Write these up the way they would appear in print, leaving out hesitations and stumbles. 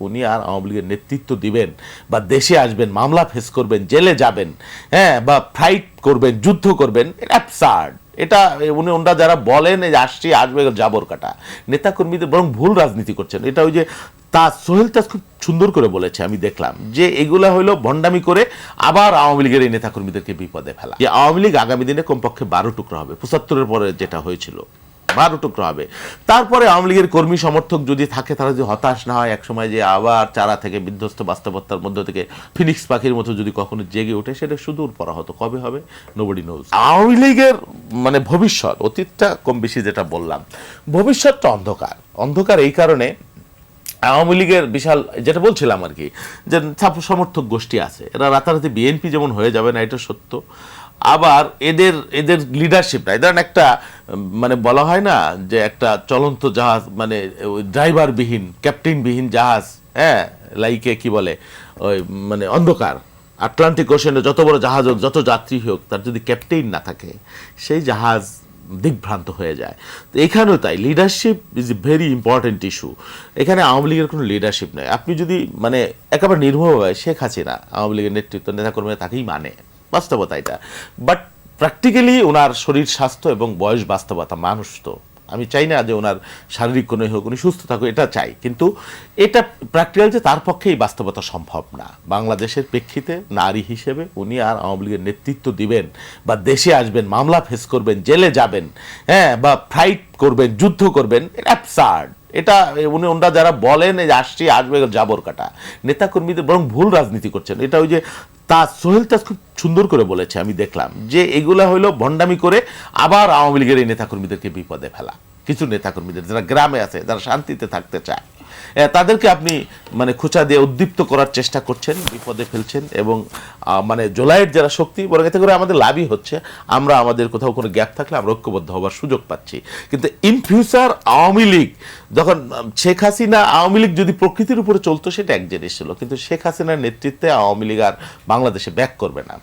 উনি আর আওয়ামী লীগের নেতৃত্ব দিবেন বা দেশে আসবেন, মামলা ফেস করবেন, জেলে যাবেন, হ্যাঁ, বা ফাইট করবেন, যুদ্ধ করবেন, অ্যাবসার্ড। এটা ওনারা যারা বলেন যে আসছি, আসবে জাবর কাটা, নেতাকর্মীদের বরং ভুল রাজনীতি করছেন। এটা ওই যে সোহেল তাজ খুব সুন্দর করে বলেছে, আমি দেখলাম যে এগুলা হইলো ভণ্ডামি করে আবার আওয়ামী লীগের এই নেতাকর্মীদেরকে বিপদে ফেলা। যে আওয়ামী লীগ আগামী দিনে কমপক্ষে 12 টুকরা হবে, 75-এর পরে যেটা হয়েছিল 12 টুকরা হবে। তারপরে আওয়ামী লীগের কর্মী সমর্থক যদি থাকে, তারা যদি হতাশ না হয়, একসময় যে আবার চারা থেকে বিধ্বস্ত বাস্তবতার মধ্য থেকে ফিনিক্স পাখির মতো যদি কখনো জেগে ওঠে, সেটা সুদূর পরা হতো। কবে হবে নোবডি নোজ। আওয়ামী লীগের মানে ভবিষ্যৎ, অতীতটা কম বেশি যেটা বললাম, ভবিষ্যৎটা অন্ধকার। অন্ধকার এই কারণে, আওয়ামী লীগের বিশাল, যেটা বলছিলাম আর কি, যে সমর্থক গোষ্ঠী আছে, এরা রাতারাতি বিএনপি যেমন হয়ে যাবে না, এটা সত্য। আবার এদের লিডারশিপ নাই। ধরেন একটা মানে বলা হয় না যে একটা চলন্ত জাহাজ, মানে ড্রাইভারবিহীন, ক্যাপ্টেনবিহীন জাহাজ, হ্যাঁ, লাইকে কি বলে ওই মানে অন্ধকার আটলান্টিক ওশানে যত বড় জাহাজ হোক, যত যাত্রী হোক, তার যদি ক্যাপ্টেন না থাকে, সেই জাহাজ দিকভ্রান্ত হয়ে যায়। তো এখানেও তাই, leadership is a very important issue. এখানে আওয়ামী লীগের কোনো লিডারশিপ নেই। আপনি যদি মানে একেবারে নির্ভরভাবে শেখ হাসিনা আওয়ামী লীগের নেতৃত্ব, নেতাকর্মীরা তাকেই মানে, বাস্তবতা এটা। বাট প্র্যাকটিক্যালি ওনার শরীর স্বাস্থ্য এবং বয়স বাস্তবতা, মানুষ তো, আমি চাই না যে ওনার শারীরিক কোনো হোক, উনি সুস্থ থাকুক, এটা চাই, কিন্তু এটা প্র্যাকটিক্যাল যে তার পক্ষে এই বাস্তবতা সম্ভব না। বাংলাদেশের প্রেক্ষিতে নারী হিসেবে উনি আর আওয়ামী লীগের নেতৃত্ব দিবেন বা দেশে আসবেন, মামলা ফেস করবেন, জেলে যাবেন, হ্যাঁ, বা ফাইট করবেন, যুদ্ধ করবেন, অ্যাবসার্ড। এটা ওনারা যারা বলেন যে আসছি, আসবে জাবর কাটা, নেতাকর্মীদের বরং ভুল রাজনীতি করছেন। এটা ওই যে সোহেল তাজ খুব সুন্দর করে বলেছে, আমি দেখলাম যে এগুলা হইলো ভণ্ডামি করে আবার আওয়ামী লীগের এই নেতাকর্মীদেরকে বিপদে ফেলা। কিছু নেতাকর্মীদের যারা গ্রামে আছে, যারা শান্তিতে থাকতে চায়, তাদেরকে আপনি মানে খোঁচা দিয়ে উদ্দীপ্ত করার চেষ্টা করছেন, বিপদে ফেলছেন। এবং মানে জোলাইয়ের যারা শক্তি, বরং এতে করে আমাদের লাভই হচ্ছে। আমরা আমাদের কোথাও কোনো গ্যাপ থাকলে আমরা ঐক্যবদ্ধ হবার সুযোগ পাচ্ছি। কিন্তু ইন ফিউচার আওয়ামী লীগ যখন, শেখ হাসিনা, আওয়ামী লীগ যদি প্রকৃতির উপরে চলতো সেটা এক জিনিস ছিল, কিন্তু শেখ হাসিনার নেতৃত্বে আওয়ামী লীগ আর বাংলাদেশে ব্যাক করবে না।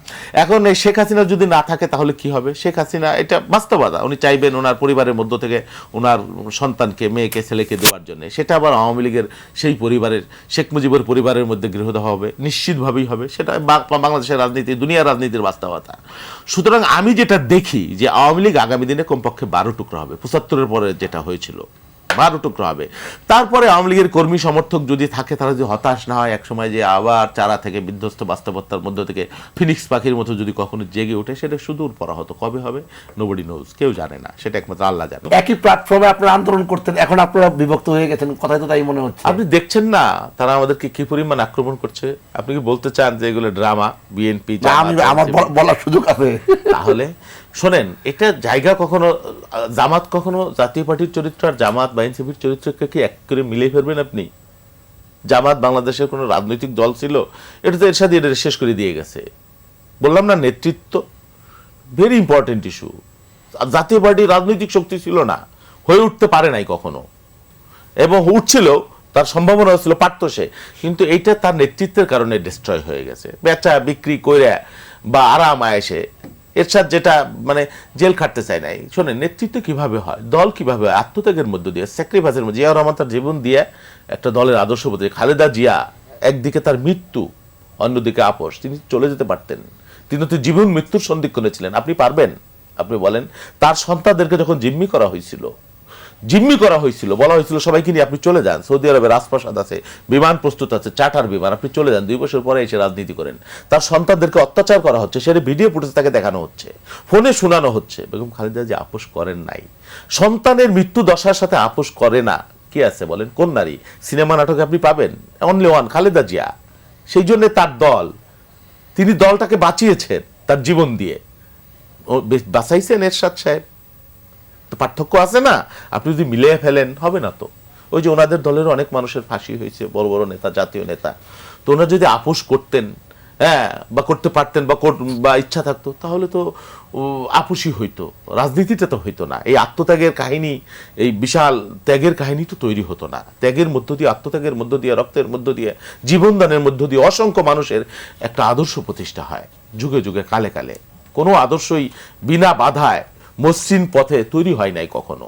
এখন এই শেখ হাসিনা যদি না থাকে, তাহলে কি হবে? শেখ হাসিনা, এটা বাস্তবতা, উনি চাইবেন ওনার পরিবারের মধ্য থেকে ওনার সন্তানকে, মেয়েকে, ছেলেকে দেওয়ার জন্য। সেটা আবার আওয়ামী লীগের সেই পরিবারের, শেখ মুজিবের পরিবারের মধ্যে গৃহদাহ হবে, নিশ্চিতভাবেই হবে। সেটা বাংলাদেশের রাজনীতি, দুনিয়ার রাজনীতির বাস্তবতা। সুতরাং আমি যেটা দেখি যে আওয়ামী লীগ আগামী দিনে কমপক্ষে 12 টুকরা হবে, 75-এর পরে যেটা হয়েছিল 12 টুকরা হবে। তারপরে আওয়ামী লীগের কর্মী সমর্থক যদি থাকে, তারা যদি হতাশ না হয়, একসময় যে আবার চারা থেকে বিধ্বস্ত বাস্তবতার মধ্য থেকে ফিনিক্স পাখির মতো যদি কখনো জেগে ওঠে, সেটা সুদূর পরা হতো। কবে হবে নোবডি নোজ, কেউ জানে না, সেটা একমাত্র আল্লাহ জানে। একই প্ল্যাটফর্মে আপনারা আন্দোলন করতেন, এখন আপনারা বিভক্ত হয়ে গেছেন, কথাই তো তাই মনে হচ্ছে। আপনি দেখছেন না তারা আমাদেরকে কি পরিমাণ আক্রমণ করছে? আপনি কি বলতে চান যে এগুলো ড্রামা? বিএনপি, আমার বলার সুযোগ আছে? তাহলে শোনেন, এটা জায়গা কখনো জামাত, কখনো জাতীয় পার্টির চরিত্র আর জামাত বা এনসিপির চরিত্রকে কি এক করে মিলিয়ে ফেলবেন আপনি? জামাত বাংলাদেশের কোনো রাজনৈতিক দল ছিল? এটা তো এরশাদ এটা শেষ করে দিয়ে গেছে। বললাম না, নেতৃত্ব ভেরি ইম্পর্টেন্ট ইস্যু। জাতীয় পার্টি রাজনৈতিক শক্তি ছিল না, হয়ে উঠতে পারে নাই কখনো, এবং উঠছিল, তার সম্ভাবনা ছিল, পারত সে, কিন্তু এইটা তার নেতৃত্বের কারণে ডিস্ট্রয় হয়ে গেছে। বেচা বিক্রি করে বা আরাম আয়েসে এরশাদ যেটা মানে জেল খাটতে চায় নাই। শোনেন, নেতৃত্ব কিভাবে হয়, দল কিভাবে হয়? আত্মত্যাগের মধ্য দিয়ে, স্যাক্রিফাইসের মধ্যে। জিয়াউর রহমান তার জীবন দিয়ে একটা দলের আদর্শ বলতে, খালেদা জিয়া একদিকে তার মৃত্যু, অন্যদিকে আপোষ। তিনি চলে যেতে পারতেন, তিনি তো জীবন মৃত্যুর সন্ধিক্ষণে ছিলেন। আপনি পারবেন? আপনি বলেন। তার সন্তানদেরকে যখন জিম্মি করা হয়েছিল, বলা হয়েছিল সবাইকে নিয়ে আপনি চলে যান, সৌদি আরবে রাজপ্রাসাদ আছে, বিমান প্রস্তুত আছে, চার্টার বিমান, আপনি চলে যান, 2 বছর পরে এসে রাজনীতি করেন। তার সন্তানদেরকে অত্যাচার করা হচ্ছে, সেটা ভিডিও ফুটেজ তাকে দেখানো হচ্ছে, ফোনে শোনানো হচ্ছে। বেগম খালেদা যে আপোষ করেন নাই, সন্তানের মৃত্যু দশার সাথে আপোষ করে না, কি আছে বলেন? কোন নারী? সিনেমা নাটকে আপনি পাবেন অনলি ওয়ান, খালেদা জিয়া। সেই জন্য তার দল, তিনি দলটাকে বাঁচিয়েছেন তার জীবন দিয়ে, বাঁচাইছেন এরশাদ সাহেব। তো পার্থক্য আছে না? আপনি যদি মিলিয়ে ফেলেন, হবে না তো। ওই যে ওনাদের দলের অনেক মানুষের ফাঁসি হয়েছে, বড় বড় নেতা, জাতীয় নেতা। তো ওনারা যদি আপোষ করতেন, হ্যাঁ, বা করতে পারতেন, বা ইচ্ছা থাকতো, তাহলে তো আপোষই হইতো, রাজনীতিটা তো হইতো না। এই আত্মত্যাগের কাহিনী, এই বিশাল ত্যাগের কাহিনী তো তৈরি হতো না। ত্যাগের মধ্য দিয়ে, আত্মত্যাগের মধ্য দিয়ে, রক্তের মধ্য দিয়ে, জীবনদানের মধ্য দিয়ে অসংখ্য মানুষের একটা আদর্শ প্রতিষ্ঠা হয়, যুগে যুগে, কালে কালে। কোনো আদর্শই বিনা বাধায় মসৃণ পথে তৈরি হয় নাই কখনো।